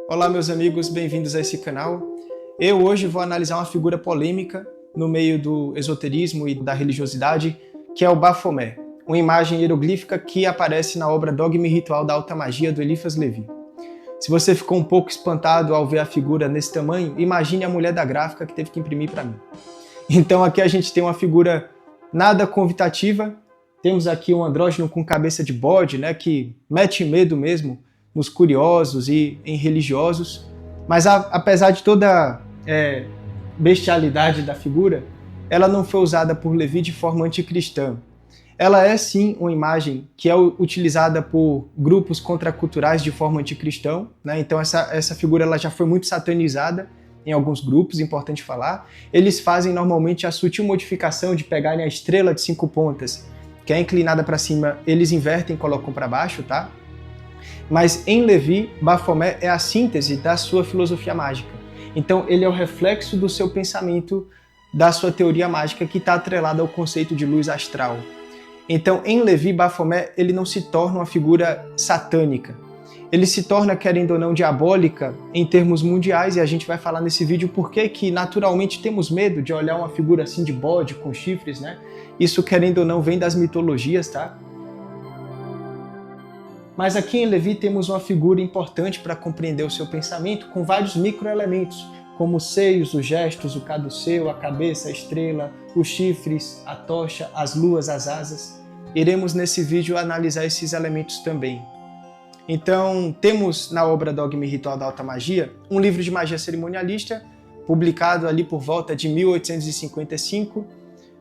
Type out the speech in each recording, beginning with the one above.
Olá meus amigos, bem-vindos a esse canal. Eu hoje vou analisar uma figura polêmica no meio do esoterismo e da religiosidade, que é o Baphomet, uma imagem hieroglífica que aparece na obra Dogma e Ritual da Alta Magia do Eliphas Levi. Se você ficou um pouco espantado ao ver a figura nesse tamanho, imagine a mulher da gráfica que teve que imprimir para mim. Então aqui a gente tem uma figura nada convidativa, temos aqui um andrógeno com cabeça de bode, né, que mete medo mesmo nos curiosos e em religiosos, mas apesar de toda bestialidade da figura, ela não foi usada por Levi de forma anticristã. Ela é sim uma imagem que é utilizada por grupos contraculturais de forma anticristã, né? Então essa figura ela já foi muito satanizada em alguns grupos, importante falar. Eles fazem normalmente a sutil modificação de pegarem a estrela de 5 pontas, que é inclinada para cima, eles invertem e colocam para baixo, tá? Mas em Levi, Baphomet é a síntese da sua filosofia mágica. Então ele é o reflexo do seu pensamento, da sua teoria mágica que está atrelada ao conceito de luz astral. Então em Levi, Baphomet ele não se torna uma figura satânica. Ele se torna, querendo ou não, diabólica em termos mundiais, e a gente vai falar nesse vídeo por que naturalmente temos medo de olhar uma figura assim de bode, com chifres, né? Isso, querendo ou não, vem das mitologias, tá? Mas aqui em Levi temos uma figura importante para compreender o seu pensamento, com vários microelementos, como os seios, os gestos, o caduceu, a cabeça, a estrela, os chifres, a tocha, as luas, as asas. Iremos nesse vídeo analisar esses elementos também. Então, temos na obra Dogma e Ritual da Alta Magia um livro de magia cerimonialista, publicado ali por volta de 1855,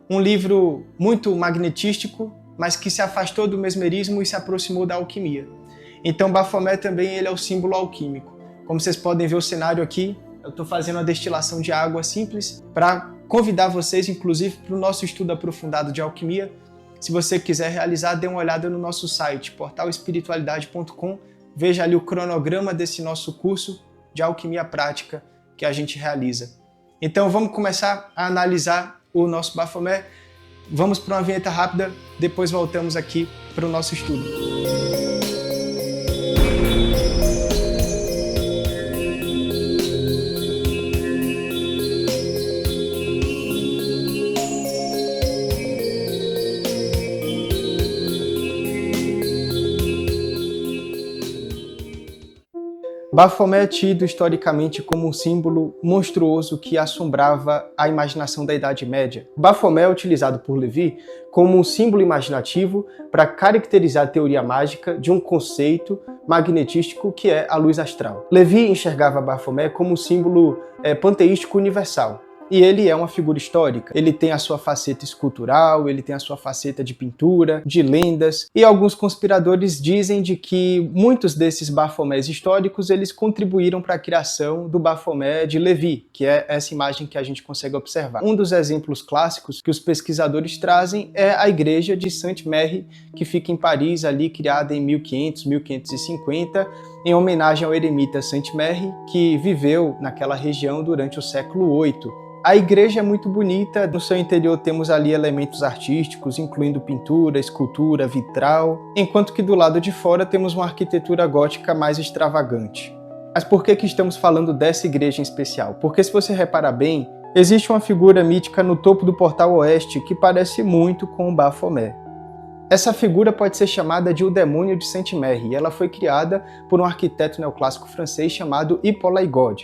um livro muito magnetístico, mas que se afastou do mesmerismo e se aproximou da alquimia. Então Baphomet também ele é o símbolo alquímico. Como vocês podem ver o cenário aqui, eu estou fazendo uma destilação de água simples para convidar vocês, inclusive, para o nosso estudo aprofundado de alquimia. Se você quiser realizar, dê uma olhada no nosso site, portalespiritualidade.com, veja ali o cronograma desse nosso curso de alquimia prática que a gente realiza. Então vamos começar a analisar o nosso Baphomet. Vamos para uma vinheta rápida, depois voltamos aqui para o nosso estudo. Baphomet é tido historicamente como um símbolo monstruoso que assombrava a imaginação da Idade Média. Baphomet é utilizado por Levi como um símbolo imaginativo para caracterizar a teoria mágica de um conceito magnetístico que é a luz astral. Levi enxergava Baphomet como um símbolo panteístico universal. E ele é uma figura histórica. Ele tem a sua faceta escultural, ele tem a sua faceta de pintura, de lendas, e alguns conspiradores dizem de que muitos desses Baphomets históricos eles contribuíram para a criação do Baphomet de Levi, que é essa imagem que a gente consegue observar. Um dos exemplos clássicos que os pesquisadores trazem é a igreja de Sainte-Mère, que fica em Paris, ali criada em 1500, 1550, em homenagem ao eremita Sainte-Mère, que viveu naquela região durante o século VIII. A igreja é muito bonita, no seu interior temos ali elementos artísticos, incluindo pintura, escultura, vitral, enquanto que do lado de fora temos uma arquitetura gótica mais extravagante. Mas por que estamos falando dessa igreja em especial? Porque se você reparar bem, existe uma figura mítica no topo do portal oeste que parece muito com o Baphomet. Essa figura pode ser chamada de o demônio de Sainte-Mère, e ela foi criada por um arquiteto neoclássico francês chamado Hippolyte God.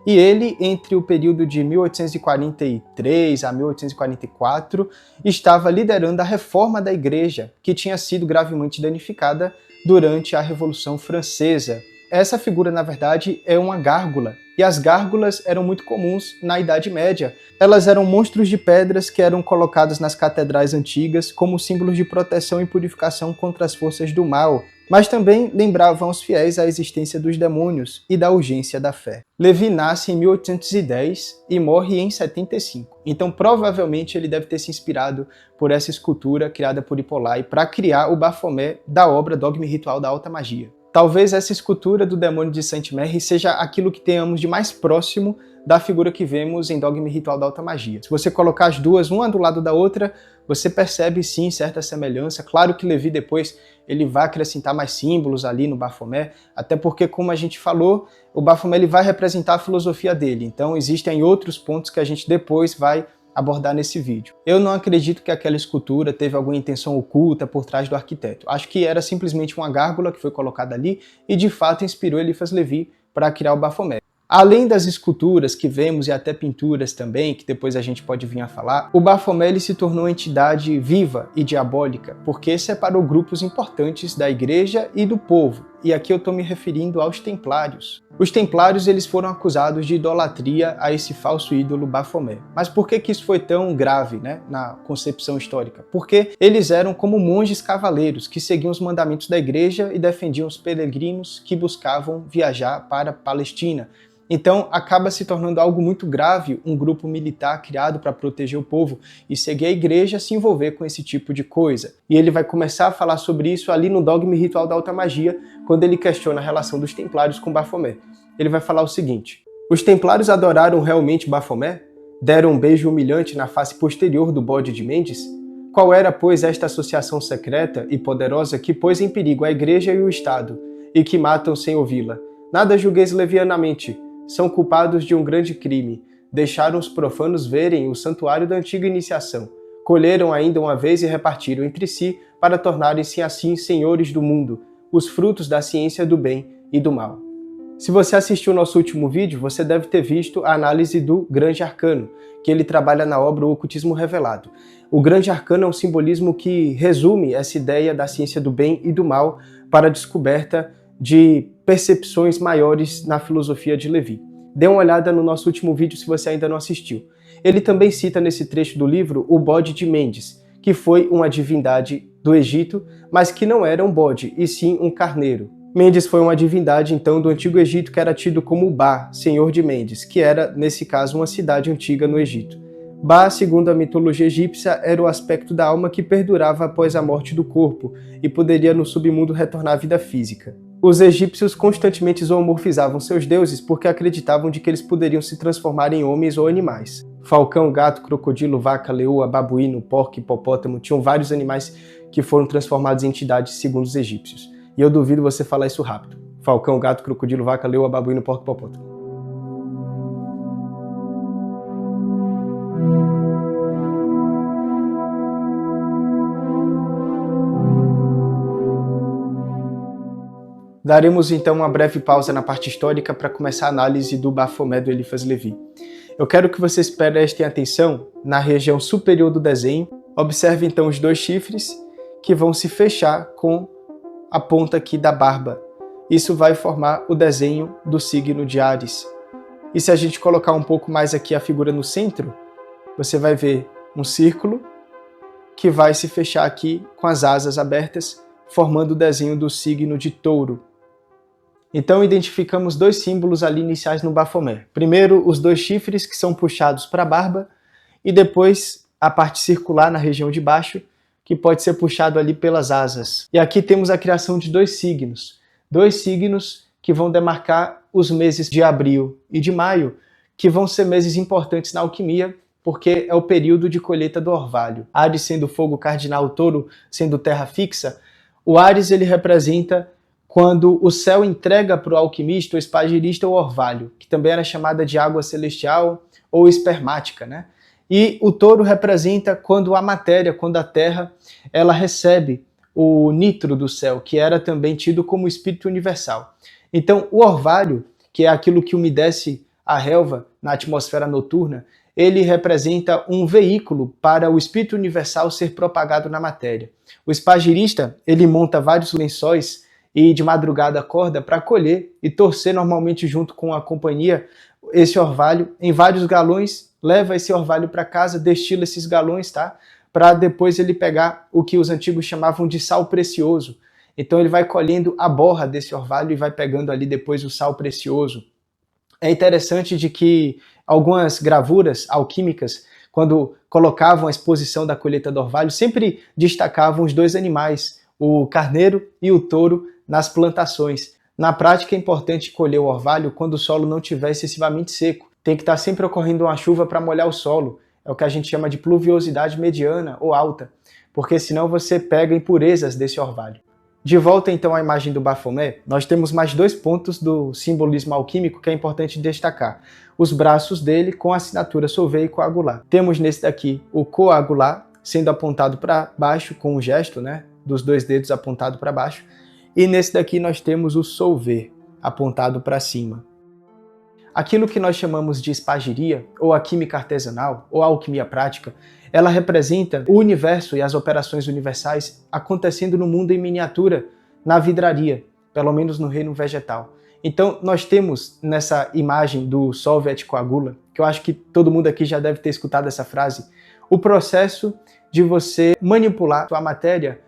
E ele, entre o período de 1843 a 1844, estava liderando a reforma da igreja, que tinha sido gravemente danificada durante a Revolução Francesa. Essa figura, na verdade, é uma gárgula, e as gárgulas eram muito comuns na Idade Média. Elas eram monstros de pedras que eram colocados nas catedrais antigas como símbolos de proteção e purificação contra as forças do mal, mas também lembravam aos fiéis a existência dos demônios e da urgência da fé. Levi nasce em 1810 e morre em 75, então provavelmente ele deve ter se inspirado por essa escultura criada por Hippolyte para criar o Baphomet da obra Dogma e Ritual da Alta Magia. Talvez essa escultura do demônio de Saint-Merry seja aquilo que tenhamos de mais próximo da figura que vemos em Dogma e Ritual da Alta Magia. Se você colocar as duas, uma do lado da outra, você percebe sim certa semelhança. Claro que Levi depois ele vai acrescentar mais símbolos ali no Baphomet, até porque, como a gente falou, o Baphomet ele vai representar a filosofia dele. Então existem outros pontos que a gente depois vai abordar nesse vídeo. Eu não acredito que aquela escultura teve alguma intenção oculta por trás do arquiteto. Acho que era simplesmente uma gárgula que foi colocada ali e de fato inspirou Eliphas Levi para criar o Baphomet. Além das esculturas que vemos e até pinturas também, que depois a gente pode vir a falar, o Baphomet ele se tornou uma entidade viva e diabólica, porque separou grupos importantes da igreja e do povo. E aqui eu estou me referindo aos templários. Os templários eles foram acusados de idolatria a esse falso ídolo Baphomet. Mas por que isso foi tão grave, né, na concepção histórica? Porque eles eram como monges cavaleiros que seguiam os mandamentos da igreja e defendiam os peregrinos que buscavam viajar para a Palestina. Então acaba se tornando algo muito grave um grupo militar criado para proteger o povo e seguir a igreja se envolver com esse tipo de coisa. E ele vai começar a falar sobre isso ali no Dogma e Ritual da Alta Magia, quando ele questiona a relação dos templários com Baphomet. Ele vai falar o seguinte: os templários adoraram realmente Baphomet? Deram um beijo humilhante na face posterior do bode de Mendes? Qual era, pois, esta associação secreta e poderosa que pôs em perigo a igreja e o Estado, e que matam sem ouvi-la? Nada julgueis levianamente. São culpados de um grande crime. Deixaram os profanos verem o santuário da antiga iniciação. Colheram ainda uma vez e repartiram entre si para tornarem-se assim senhores do mundo, os frutos da ciência do bem e do mal. Se você assistiu o nosso último vídeo, você deve ter visto a análise do Grande Arcano, que ele trabalha na obra O Ocultismo Revelado. O Grande Arcano é um simbolismo que resume essa ideia da ciência do bem e do mal para a descoberta de percepções maiores na filosofia de Levi. Dê uma olhada no nosso último vídeo se você ainda não assistiu. Ele também cita nesse trecho do livro o bode de Mendes, que foi uma divindade do Egito, mas que não era um bode, e sim um carneiro. Mendes foi uma divindade então do Antigo Egito que era tido como Ba, senhor de Mendes, que era, nesse caso, uma cidade antiga no Egito. Ba, segundo a mitologia egípcia, era o aspecto da alma que perdurava após a morte do corpo e poderia no submundo retornar à vida física. Os egípcios constantemente zoomorfizavam seus deuses porque acreditavam de que eles poderiam se transformar em homens ou animais. Falcão, gato, crocodilo, vaca, leoa, babuíno, porco, hipopótamo, tinham vários animais que foram transformados em entidades segundo os egípcios. E eu duvido você falar isso rápido. Falcão, gato, crocodilo, vaca, leoa, babuíno, porco, hipopótamo. Daremos então uma breve pausa na parte histórica para começar a análise do Baphomet do Eliphas Levi. Eu quero que vocês prestem atenção na região superior do desenho. Observe então os dois chifres que vão se fechar com a ponta aqui da barba. Isso vai formar o desenho do signo de Áries. E se a gente colocar um pouco mais aqui a figura no centro, você vai ver um círculo que vai se fechar aqui com as asas abertas, formando o desenho do signo de Touro. Então identificamos dois símbolos ali iniciais no Baphomet. Primeiro, os dois chifres que são puxados para a barba e depois a parte circular na região de baixo que pode ser puxado ali pelas asas. E aqui temos a criação de dois signos que vão demarcar os meses de abril e de maio, que vão ser meses importantes na alquimia, porque é o período de colheita do orvalho. Áries sendo fogo cardinal, Touro sendo terra fixa, o Áries ele representa quando o céu entrega para o alquimista, o espagirista, o orvalho, que também era chamada de água celestial ou espermática, né? E o Touro representa quando a matéria, quando a terra, ela recebe o nitro do céu, que era também tido como espírito universal. Então, o orvalho, que é aquilo que umedece a relva na atmosfera noturna, ele representa um veículo para o espírito universal ser propagado na matéria. O espagirista, ele monta vários lençóis e de madrugada acorda para colher e torcer normalmente junto com a companhia esse orvalho em vários galões, leva esse orvalho para casa, destila esses galões, tá? Para depois ele pegar o que os antigos chamavam de sal precioso. Então ele vai colhendo a borra desse orvalho e vai pegando ali depois o sal precioso. É interessante de que algumas gravuras alquímicas, quando colocavam a exposição da colheita do orvalho, sempre destacavam os dois animais, o carneiro e o touro, nas plantações. Na prática, é importante colher o orvalho quando o solo não estiver excessivamente seco. Tem que estar sempre ocorrendo uma chuva para molhar o solo. É o que a gente chama de pluviosidade mediana ou alta, porque senão você pega impurezas desse orvalho. De volta então à imagem do Bafomé, nós temos mais 2 pontos do simbolismo alquímico que é importante destacar. Os braços dele com a assinatura solver e coagular. Temos nesse daqui o coagular, sendo apontado para baixo com o gesto, dos 2 dedos apontado para baixo. E nesse daqui nós temos o solver, apontado para cima. Aquilo que nós chamamos de espagiria, ou a química artesanal, ou a alquimia prática, ela representa o universo e as operações universais acontecendo no mundo em miniatura, na vidraria, pelo menos no reino vegetal. Então, nós temos nessa imagem do solve et coagula, que eu acho que todo mundo aqui já deve ter escutado essa frase, o processo de você manipular a matéria,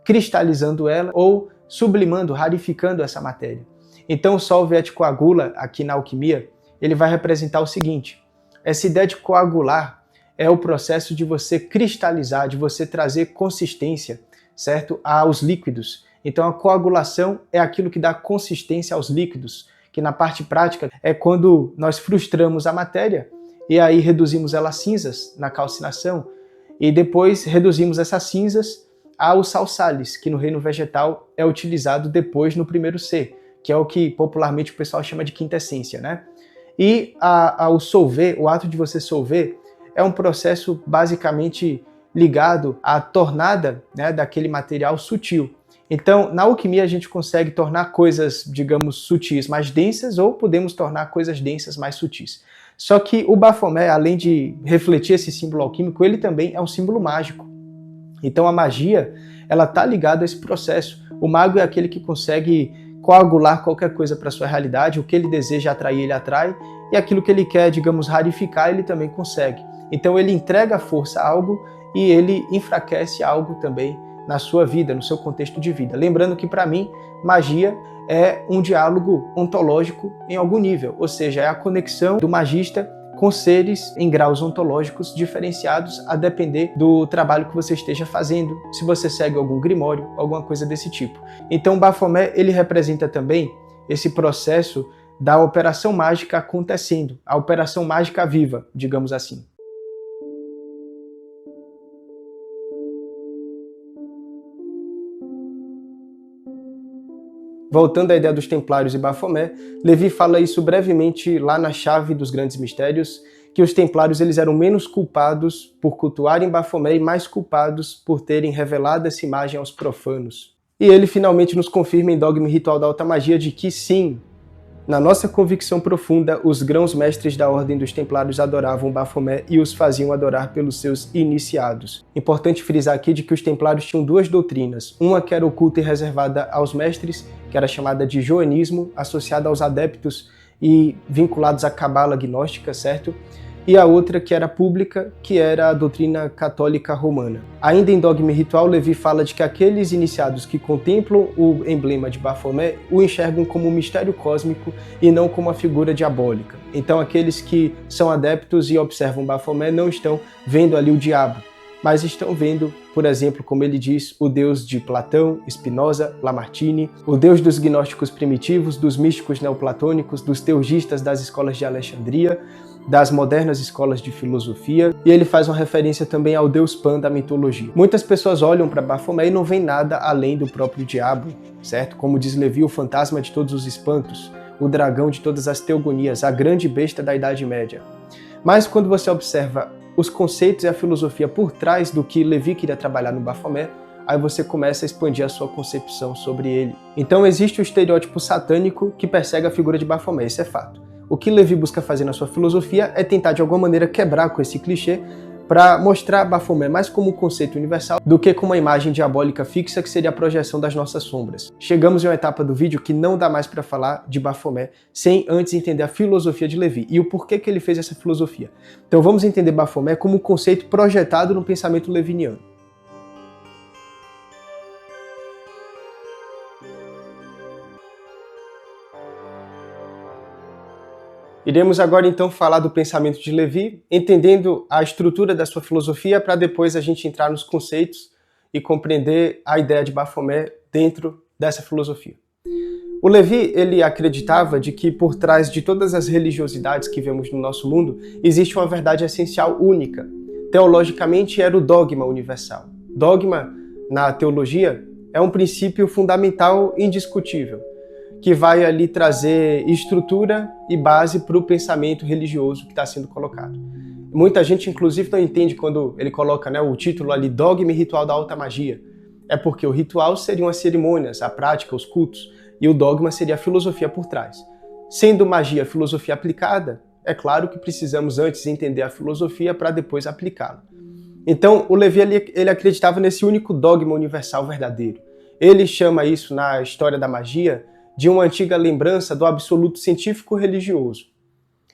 cristalizando ela ou sublimando, rarificando essa matéria. Então, o solve et coagula, aqui na alquimia, ele vai representar o seguinte: essa ideia de coagular é o processo de você cristalizar, de você trazer consistência, certo? Aos líquidos. Então a coagulação é aquilo que dá consistência aos líquidos, que na parte prática é quando nós frustramos a matéria e aí reduzimos ela a cinzas na calcinação e depois reduzimos essas cinzas ao sal sales, que no reino vegetal é utilizado depois no primeiro C, que é o que popularmente o pessoal chama de quintessência, E ao solver, o ato de você solver, é um processo basicamente ligado à tornada daquele material sutil. Então, na alquimia a gente consegue tornar coisas, digamos, sutis mais densas ou podemos tornar coisas densas mais sutis. Só que o Bafomé, além de refletir esse símbolo alquímico, ele também é um símbolo mágico. Então a magia, ela está ligada a esse processo. O mago é aquele que consegue coagular qualquer coisa para a sua realidade, o que ele deseja atrair, ele atrai, e aquilo que ele quer, digamos, rarificar, ele também consegue. Então ele entrega força a algo e ele enfraquece algo também na sua vida, no seu contexto de vida. Lembrando que, para mim, magia é um diálogo ontológico em algum nível, ou seja, é a conexão do magista com seres em graus ontológicos diferenciados a depender do trabalho que você esteja fazendo, se você segue algum grimório, alguma coisa desse tipo. Então, o Bafomé, ele representa também esse processo da operação mágica acontecendo, a operação mágica viva, digamos assim. Voltando à ideia dos Templários e Bafomé, Levi fala isso brevemente lá na Chave dos Grandes Mistérios, que os Templários eles eram menos culpados por cultuarem Bafomé e mais culpados por terem revelado essa imagem aos profanos. E ele finalmente nos confirma em Dogma e Ritual da Alta Magia de que sim, na nossa convicção profunda, os grãos-mestres da Ordem dos Templários adoravam Bafomé e os faziam adorar pelos seus iniciados. Importante frisar aqui de que os Templários tinham 2 doutrinas, uma que era oculta e reservada aos mestres, que era chamada de Joanismo, associada aos adeptos e vinculados à cabala gnóstica, certo? E a outra que era pública, que era a doutrina católica romana. Ainda em Dogma e Ritual, Levi fala de que aqueles iniciados que contemplam o emblema de Bafomé o enxergam como um mistério cósmico e não como uma figura diabólica. Então aqueles que são adeptos e observam Bafomé não estão vendo ali o diabo, mas estão vendo, por exemplo, como ele diz, o Deus de Platão, Spinoza, Lamartine, o Deus dos gnósticos primitivos, dos místicos neoplatônicos, dos teurgistas das escolas de Alexandria, das modernas escolas de filosofia, e ele faz uma referência também ao Deus Pan da mitologia. Muitas pessoas olham para Bafomé e não veem nada além do próprio diabo, certo? Como diz Levi, o fantasma de todos os espantos, o dragão de todas as teogonias, a grande besta da Idade Média. Mas quando você observa os conceitos e a filosofia por trás do que Levi queria trabalhar no Bafomé, aí você começa a expandir a sua concepção sobre ele. Então existe o estereótipo satânico que persegue a figura de Bafomé, isso é fato. O que Levi busca fazer na sua filosofia é tentar de alguma maneira quebrar com esse clichê para mostrar Bafomé mais como um conceito universal do que como uma imagem diabólica fixa que seria a projeção das nossas sombras. Chegamos em uma etapa do vídeo que não dá mais para falar de Bafomé sem antes entender a filosofia de Levi e o porquê que ele fez essa filosofia. Então vamos entender Bafomé como um conceito projetado no pensamento leviniano. Iremos agora então falar do pensamento de Levi, entendendo a estrutura da sua filosofia para depois a gente entrar nos conceitos e compreender a ideia de Bafomé dentro dessa filosofia. O Levi, ele acreditava de que por trás de todas as religiosidades que vemos no nosso mundo, existe uma verdade essencial única. Teologicamente, era o dogma universal. Dogma, na teologia, é um princípio fundamental indiscutível, que vai ali trazer estrutura e base para o pensamento religioso que está sendo colocado. Muita gente, inclusive, não entende quando ele coloca, né, o título ali, Dogma e Ritual da Alta Magia. É porque o ritual seriam as cerimônias, a prática, os cultos, e o dogma seria a filosofia por trás. Sendo magia filosofia aplicada, é claro que precisamos antes entender a filosofia para depois aplicá-la. Então, o Levi ele acreditava nesse único dogma universal verdadeiro. Ele chama isso, na história da magia, de uma antiga lembrança do absoluto científico religioso.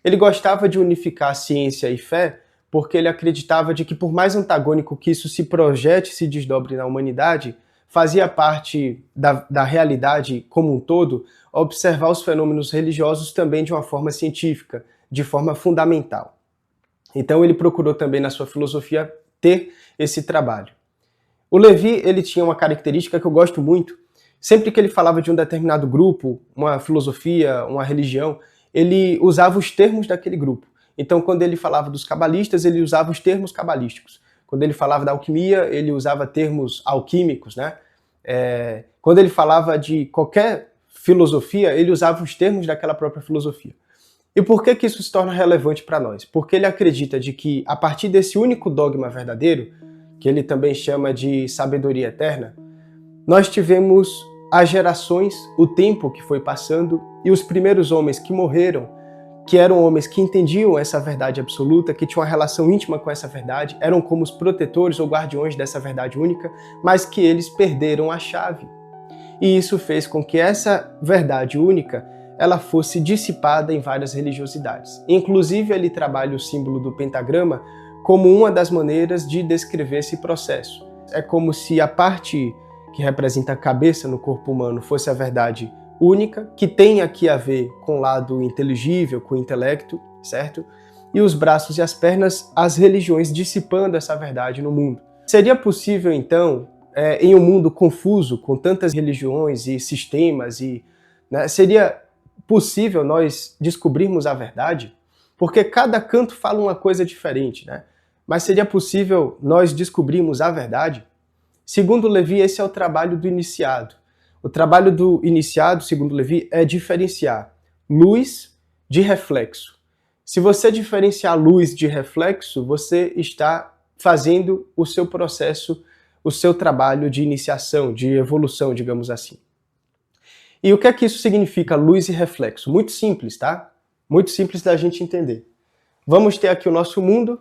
Ele gostava de unificar ciência e fé porque ele acreditava de que, por mais antagônico que isso se projete e se desdobre na humanidade, fazia parte da realidade como um todo observar os fenômenos religiosos também de uma forma científica, de forma fundamental. Então ele procurou também na sua filosofia ter esse trabalho. O Levi, ele tinha uma característica que eu gosto muito. Sempre que ele falava de um determinado grupo, uma filosofia, uma religião, ele usava os termos daquele grupo. Então, quando ele falava dos cabalistas, ele usava os termos cabalísticos. Quando ele falava da alquimia, ele usava termos alquímicos, né? Quando ele falava de qualquer filosofia, ele usava os termos daquela própria filosofia. E por que isso se torna relevante para nós? Porque ele acredita de que, a partir desse único dogma verdadeiro, que ele também chama de sabedoria eterna, nós tivemos as gerações, o tempo que foi passando e os primeiros homens que morreram, que eram homens que entendiam essa verdade absoluta, que tinham uma relação íntima com essa verdade, eram como os protetores ou guardiões dessa verdade única, mas que eles perderam a chave. E isso fez com que essa verdade única ela fosse dissipada em várias religiosidades. Inclusive, ele trabalha o símbolo do pentagrama como uma das maneiras de descrever esse processo. É como se a parte que representa a cabeça no corpo humano fosse a verdade única, que tem aqui a ver com o lado inteligível, com o intelecto, certo? E os braços e as pernas, as religiões dissipando essa verdade no mundo. Seria possível, então, em um mundo confuso, com tantas religiões e sistemas, seria possível nós descobrirmos a verdade? Porque cada canto fala uma coisa diferente, né? Mas seria possível nós descobrirmos a verdade? Segundo Levi, esse é o trabalho do iniciado. O trabalho do iniciado, segundo Levi, é diferenciar luz de reflexo. Se você diferenciar luz de reflexo, você está fazendo o seu processo, o seu trabalho de iniciação, de evolução, digamos assim. E o que é que isso significa, luz e reflexo? Muito simples, tá? Muito simples da gente entender. Vamos ter aqui o nosso mundo,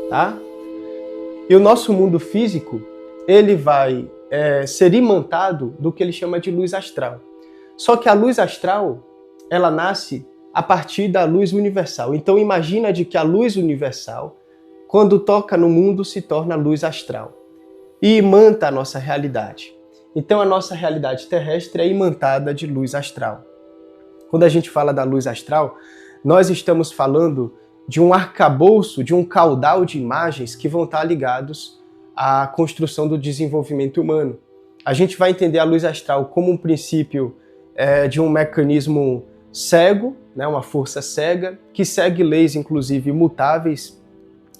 tá? E o nosso mundo físico, ele vai ser imantado do que ele chama de luz astral. Só que a luz astral, ela nasce a partir da luz universal. Então imagina de que a luz universal, quando toca no mundo, se torna luz astral e imanta a nossa realidade. Então a nossa realidade terrestre é imantada de luz astral. Quando a gente fala da luz astral, nós estamos falando de um arcabouço, de um caudal de imagens que vão estar ligados à construção do desenvolvimento humano. A gente vai entender a luz astral como um princípio de um mecanismo cego, né, uma força cega, que segue leis, inclusive, imutáveis,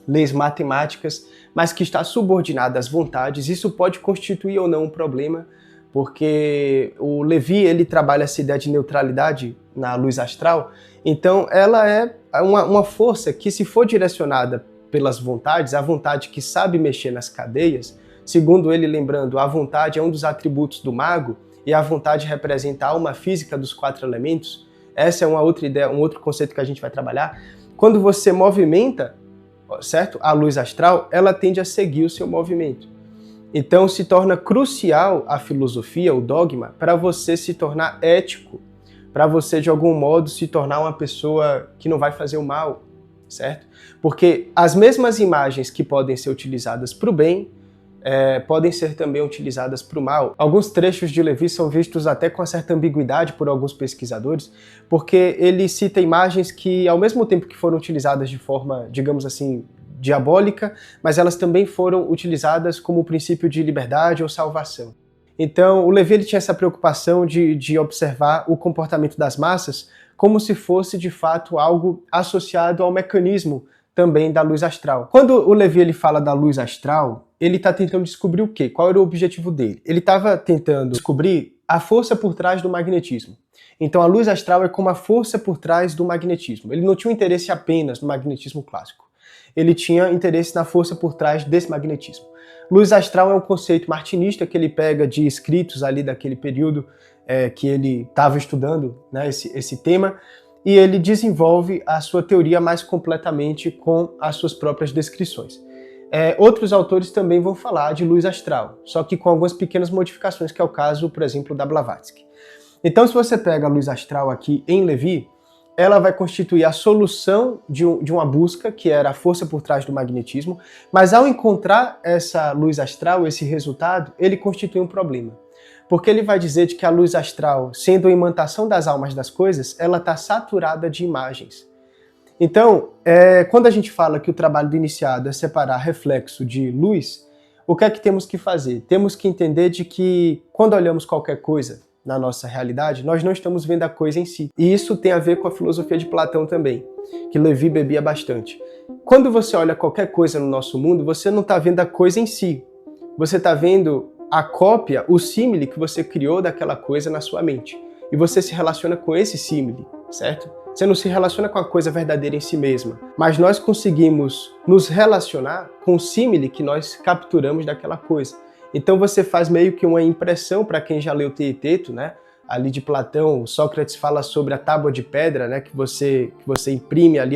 leis matemáticas, mas que está subordinada às vontades. Isso pode constituir ou não um problema, porque o Levi ele trabalha essa ideia de neutralidade na luz astral, então ela é uma força que, se for direcionada pelas vontades, a vontade que sabe mexer nas cadeias, segundo ele, lembrando, a vontade é um dos atributos do mago, e a vontade representa a alma física dos 4 elementos. Essa é uma outra ideia, um outro conceito que a gente vai trabalhar. Quando você movimenta, certo? A luz astral, ela tende a seguir o seu movimento. Então se torna crucial a filosofia, o dogma, para você se tornar ético, para você de algum modo se tornar uma pessoa que não vai fazer o mal, certo? Porque as mesmas imagens que podem ser utilizadas para o bem, podem ser também utilizadas para o mal. Alguns trechos de Levi são vistos até com uma certa ambiguidade por alguns pesquisadores, porque ele cita imagens que, ao mesmo tempo que foram utilizadas de forma, digamos assim, diabólica, mas elas também foram utilizadas como princípio de liberdade ou salvação. Então, o Levi ele tinha essa preocupação de observar o comportamento das massas como se fosse, de fato, algo associado ao mecanismo também da luz astral. Quando o Levi ele fala da luz astral, ele está tentando descobrir o quê? Qual era o objetivo dele? Ele estava tentando descobrir a força por trás do magnetismo. Então, a luz astral é como a força por trás do magnetismo. Ele não tinha um interesse apenas no magnetismo clássico. Ele tinha interesse na força por trás desse magnetismo. Luz astral é um conceito martinista que ele pega de escritos ali daquele período que ele estava estudando, né, esse tema, e ele desenvolve a sua teoria mais completamente com as suas próprias descrições. Outros autores também vão falar de luz astral, só que com algumas pequenas modificações, que é o caso, por exemplo, da Blavatsky. Então, se você pega a luz astral aqui em Levi, ela vai constituir a solução de uma busca, que era a força por trás do magnetismo, mas ao encontrar essa luz astral, esse resultado, ele constitui um problema. Porque ele vai dizer de que a luz astral, sendo a imantação das almas das coisas, ela está saturada de imagens. Então, quando a gente fala que o trabalho do iniciado é separar reflexo de luz, o que é que temos que fazer? Temos que entender de que quando olhamos qualquer coisa na nossa realidade, nós não estamos vendo a coisa em si. E isso tem a ver com a filosofia de Platão também, que Levi bebia bastante. Quando você olha qualquer coisa no nosso mundo, você não está vendo a coisa em si. Você está vendo a cópia, o símile que você criou daquela coisa na sua mente. E você se relaciona com esse símile, certo? Você não se relaciona com a coisa verdadeira em si mesma. Mas nós conseguimos nos relacionar com o símile que nós capturamos daquela coisa. Então você faz meio que uma impressão, para quem já leu Teeteto, né? Ali de Platão, Sócrates fala sobre a tábua de pedra, né? Que você imprime ali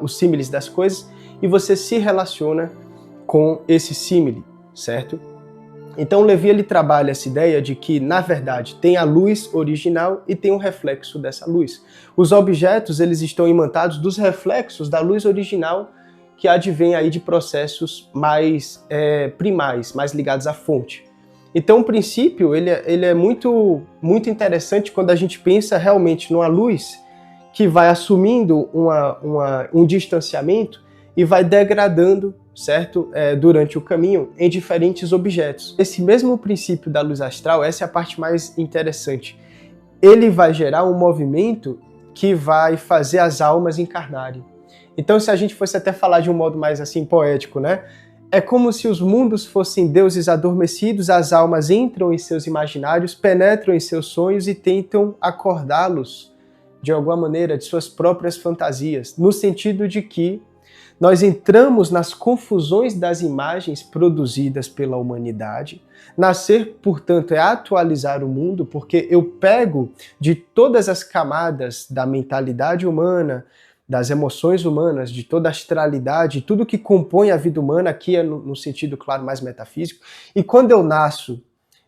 os símiles das coisas e você se relaciona com esse símile, certo? Então Levi ele trabalha essa ideia de que, na verdade, tem a luz original e tem um reflexo dessa luz. Os objetos eles estão imantados dos reflexos da luz original que advém aí de processos mais primais, mais ligados à fonte. Então o princípio ele é muito interessante quando a gente pensa realmente numa luz que vai assumindo um distanciamento e vai degradando, certo? Durante o caminho, em diferentes objetos. Esse mesmo princípio da luz astral, essa é a parte mais interessante. Ele vai gerar um movimento que vai fazer as almas encarnarem. Então, se a gente fosse até falar de um modo mais assim poético, né? É como se os mundos fossem deuses adormecidos, as almas entram em seus imaginários, penetram em seus sonhos e tentam acordá-los, de alguma maneira, de suas próprias fantasias, no sentido de que nós entramos nas confusões das imagens produzidas pela humanidade. Nascer, portanto, é atualizar o mundo, porque eu pego de todas as camadas da mentalidade humana, das emoções humanas, de toda a astralidade, tudo que compõe a vida humana, aqui é no sentido, claro, mais metafísico. E quando eu nasço,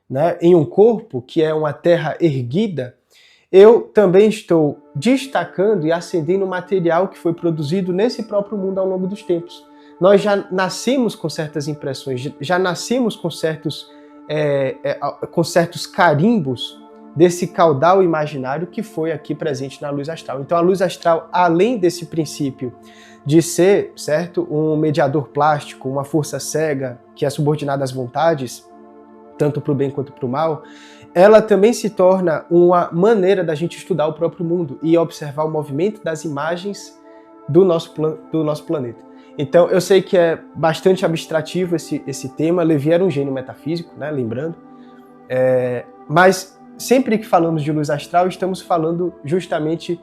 né, em um corpo, que é uma terra erguida, eu também estou destacando e acendendo o material que foi produzido nesse próprio mundo ao longo dos tempos. Nós já nascemos com certas impressões, já nascemos com certos carimbos desse caudal imaginário que foi aqui presente na luz astral. Então a luz astral, além desse princípio de ser, certo, um mediador plástico, uma força cega que é subordinada às vontades, tanto para o bem quanto para o mal, ela também se torna uma maneira da gente estudar o próprio mundo e observar o movimento das imagens do nosso planeta. Então, eu sei que é bastante abstrativo esse tema. Levi era um gênio metafísico, né, lembrando, mas sempre que falamos de luz astral, estamos falando justamente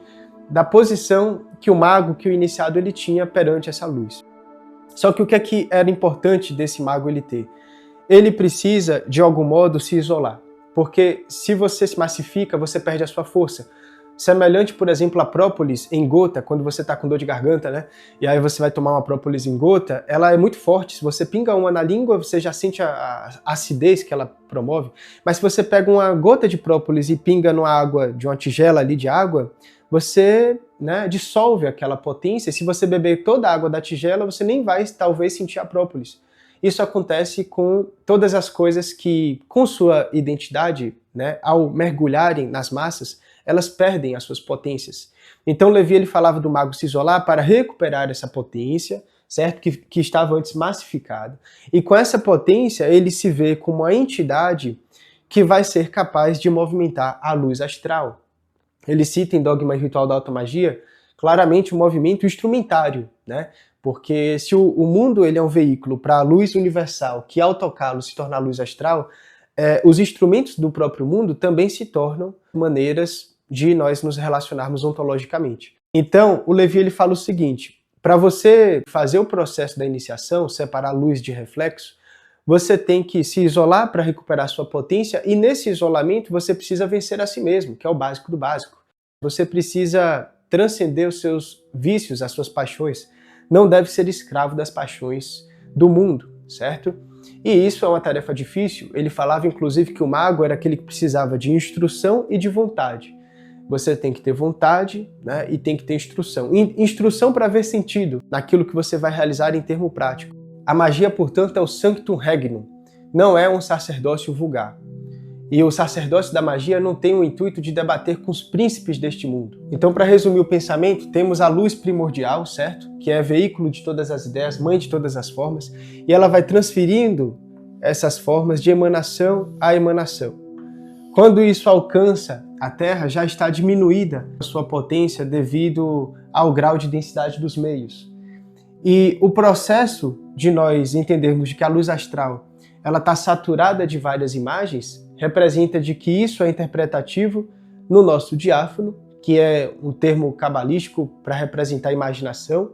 da posição que o mago, que o iniciado, ele tinha perante essa luz. Só que o que é que era importante desse mago ele ter? Ele precisa, de algum modo, se isolar. Porque se você se massifica, você perde a sua força. Semelhante, por exemplo, a própolis em gota, quando você está com dor de garganta, né? E aí você vai tomar uma própolis em gota, ela é muito forte. Se você pinga uma na língua, você já sente a acidez que ela promove. Mas se você pega uma gota de própolis e pinga numa água, de uma tigela ali de água, você, né, dissolve aquela potência. E se você beber toda a água da tigela, você nem vai, talvez, sentir a própolis. Isso acontece com todas as coisas que, com sua identidade, né, ao mergulharem nas massas, elas perdem as suas potências. Então Levi ele falava do mago se isolar para recuperar essa potência, certo? Que estava antes massificada. E com essa potência ele se vê como uma entidade que vai ser capaz de movimentar a luz astral. Ele cita em Dogma e Ritual da Alta Magia claramente o movimento instrumentário, né? Porque se o mundo ele é um veículo para a luz universal, que ao tocá-lo se torna a luz astral, os instrumentos do próprio mundo também se tornam maneiras de nós nos relacionarmos ontologicamente. Então, o Levi ele fala o seguinte: para você fazer o processo da iniciação, separar luz de reflexo, você tem que se isolar para recuperar sua potência, e nesse isolamento você precisa vencer a si mesmo, que é o básico do básico. Você precisa transcender os seus vícios, as suas paixões. Não deve ser escravo das paixões do mundo, certo? E isso é uma tarefa difícil. Ele falava, inclusive, que o mago era aquele que precisava de instrução e de vontade. Você tem que ter vontade, né, e tem que ter instrução. Instrução para ver sentido naquilo que você vai realizar em termo prático. A magia, portanto, é o sanctum regnum, não é um sacerdócio vulgar. E o sacerdócio da magia não tem o intuito de debater com os príncipes deste mundo. Então, para resumir o pensamento, temos a luz primordial, certo? Que é veículo de todas as ideias, mãe de todas as formas, e ela vai transferindo essas formas de emanação a emanação. Quando isso alcança a Terra, já está diminuída a sua potência devido ao grau de densidade dos meios. E o processo de nós entendermos que a luz astral ela está saturada de várias imagens, representa de que isso é interpretativo no nosso diáfano, que é um termo cabalístico para representar a imaginação.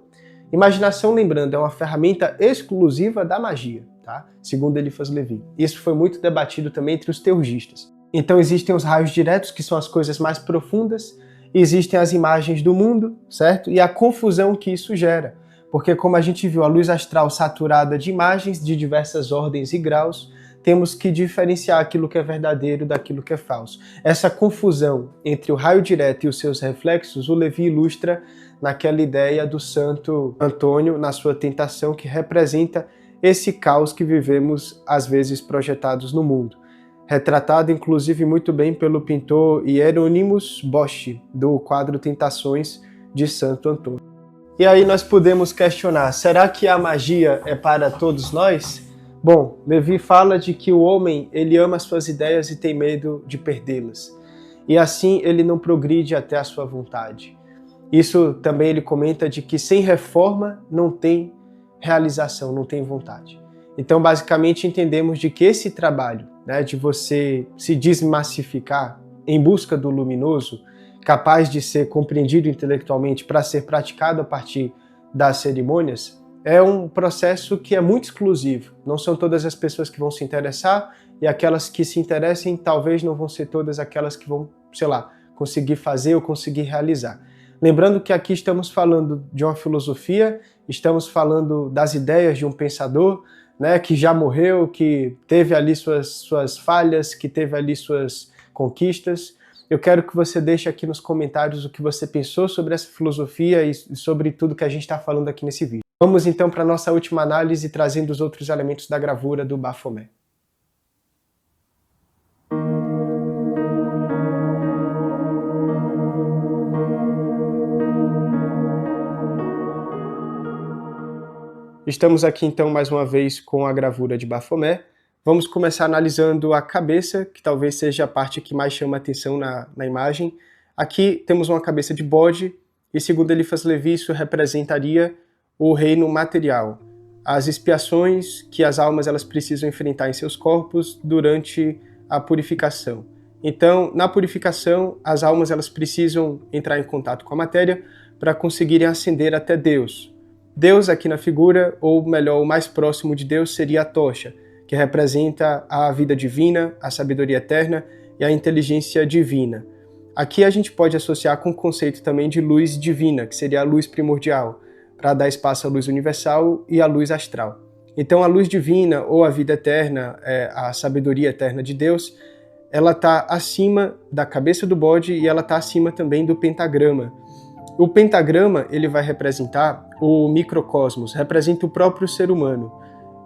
Imaginação, lembrando, é uma ferramenta exclusiva da magia, tá? Segundo Eliphas Levi. Isso foi muito debatido também entre os teurgistas. Então existem os raios diretos, que são as coisas mais profundas, existem as imagens do mundo, certo? E a confusão que isso gera. Porque, como a gente viu, a luz astral saturada de imagens de diversas ordens e graus, temos que diferenciar aquilo que é verdadeiro daquilo que é falso. Essa confusão entre o raio direto e os seus reflexos, o Levi ilustra naquela ideia do Santo Antônio, na sua tentação, que representa esse caos que vivemos, às vezes, projetados no mundo. Retratado, inclusive, muito bem pelo pintor Hieronymus Bosch, do quadro Tentações de Santo Antônio. E aí nós podemos questionar, será que a magia é para todos nós? Bom, Levi fala de que o homem ele ama suas ideias e tem medo de perdê-las. E assim ele não progride até a sua vontade. Isso também ele comenta de que sem reforma não tem realização, não tem vontade. Então basicamente entendemos de que esse trabalho, né, de você se desmassificar em busca do luminoso, capaz de ser compreendido intelectualmente para ser praticado a partir das cerimônias, é um processo que é muito exclusivo. Não são todas as pessoas que vão se interessar, e aquelas que se interessem talvez não vão ser todas aquelas que vão, sei lá, conseguir fazer ou conseguir realizar. Lembrando que aqui estamos falando de uma filosofia, estamos falando das ideias de um pensador, né, que já morreu, que teve ali suas falhas, que teve ali suas conquistas. Eu quero que você deixe aqui nos comentários o que você pensou sobre essa filosofia e sobre tudo que a gente está falando aqui nesse vídeo. Vamos então para a nossa última análise, trazendo os outros elementos da gravura do Baphomet. Estamos aqui então mais uma vez com a gravura de Baphomet. Vamos começar analisando a cabeça, que talvez seja a parte que mais chama a atenção na imagem. Aqui temos uma cabeça de bode, e segundo Eliphas Levi, isso representaria o reino material, as expiações que as almas elas precisam enfrentar em seus corpos durante a purificação. Então, na purificação, as almas elas precisam entrar em contato com a matéria para conseguirem ascender até Deus. Deus aqui na figura, ou melhor, o mais próximo de Deus seria a tocha, que representa a vida divina, a sabedoria eterna e a inteligência divina. Aqui a gente pode associar com o conceito também de luz divina, que seria a luz primordial, para dar espaço à luz universal e à luz astral. Então a luz divina, ou a vida eterna, a sabedoria eterna de Deus, ela está acima da cabeça do bode e ela está acima também do pentagrama. O pentagrama ele vai representar o microcosmos, representa o próprio ser humano.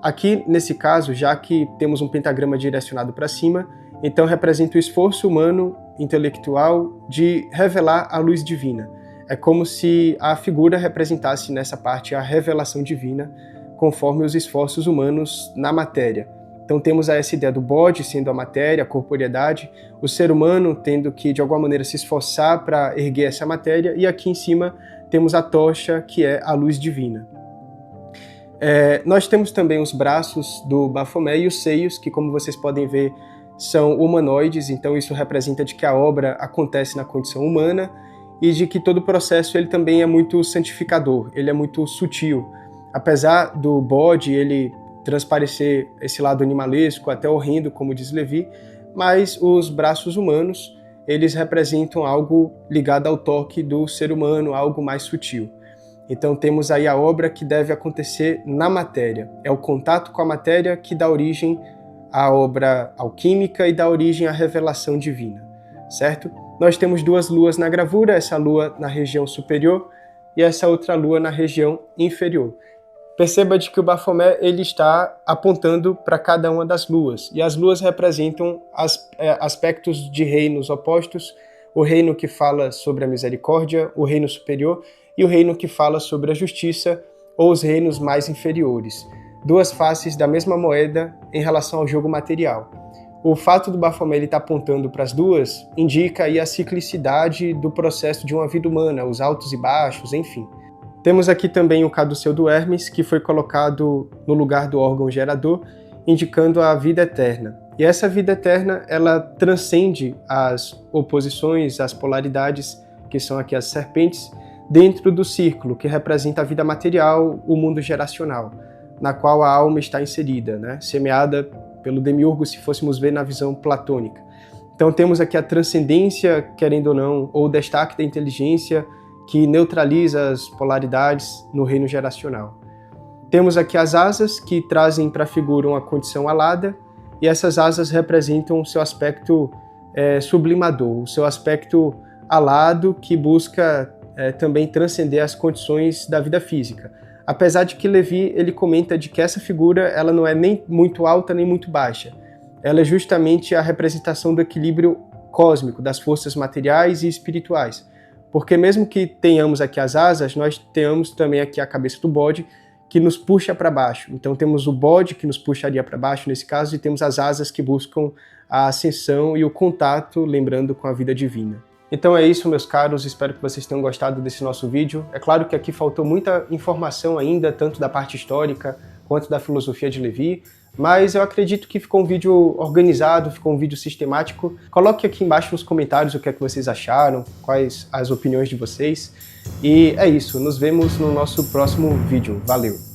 Aqui, nesse caso, já que temos um pentagrama direcionado para cima, então representa o esforço humano, intelectual, de revelar a luz divina. É como se a figura representasse nessa parte a revelação divina, conforme os esforços humanos na matéria. Então temos essa ideia do bode sendo a matéria, a corporeidade, o ser humano tendo que de alguma maneira se esforçar para erguer essa matéria, e aqui em cima temos a tocha, que é a luz divina. Nós temos também os braços do Baphomet e os seios, que como vocês podem ver são humanoides, então isso representa de que a obra acontece na condição humana e de que todo o processo ele também é muito santificador, ele é muito sutil. Apesar do bode ele transparecer esse lado animalesco, até horrendo, como diz Levi, mas os braços humanos, eles representam algo ligado ao toque do ser humano, algo mais sutil. Então temos aí a obra que deve acontecer na matéria. É o contato com a matéria que dá origem à obra alquímica e dá origem à revelação divina, certo? Nós temos duas luas na gravura, essa lua na região superior e essa outra lua na região inferior. Perceba de que o Baphomet ele está apontando para cada uma das luas, e as luas representam aspectos de reinos opostos, o reino que fala sobre a misericórdia, o reino superior, e o reino que fala sobre a justiça, ou os reinos mais inferiores. Duas faces da mesma moeda em relação ao jogo material. O fato do Baphomet estar apontando para as duas indica aí a ciclicidade do processo de uma vida humana, os altos e baixos, enfim. Temos aqui também o caduceu do Hermes, que foi colocado no lugar do órgão gerador, indicando a vida eterna. E essa vida eterna, ela transcende as oposições, as polaridades, que são aqui as serpentes, dentro do círculo, que representa a vida material, o mundo geracional, na qual a alma está inserida, né? Semeada pelo demiurgo, se fôssemos ver na visão platônica. Então temos aqui a transcendência, querendo ou não, ou o destaque da inteligência, que neutraliza as polaridades no reino geracional. Temos aqui as asas, que trazem para a figura uma condição alada, e essas asas representam o seu aspecto sublimador, o seu aspecto alado, que busca também transcender as condições da vida física. Apesar de que Levi ele comenta de que essa figura ela não é nem muito alta nem muito baixa. Ela é justamente a representação do equilíbrio cósmico, das forças materiais e espirituais. Porque mesmo que tenhamos aqui as asas, nós tenhamos também aqui a cabeça do bode, que nos puxa para baixo. Então temos o bode que nos puxaria para baixo nesse caso, e temos as asas que buscam a ascensão e o contato, lembrando, com a vida divina. Então é isso, meus caros, espero que vocês tenham gostado desse nosso vídeo. É claro que aqui faltou muita informação ainda, tanto da parte histórica quanto da filosofia de Levi, mas eu acredito que ficou um vídeo organizado, ficou um vídeo sistemático. Coloque aqui embaixo nos comentários o que é que vocês acharam, quais as opiniões de vocês. E é isso, nos vemos no nosso próximo vídeo. Valeu!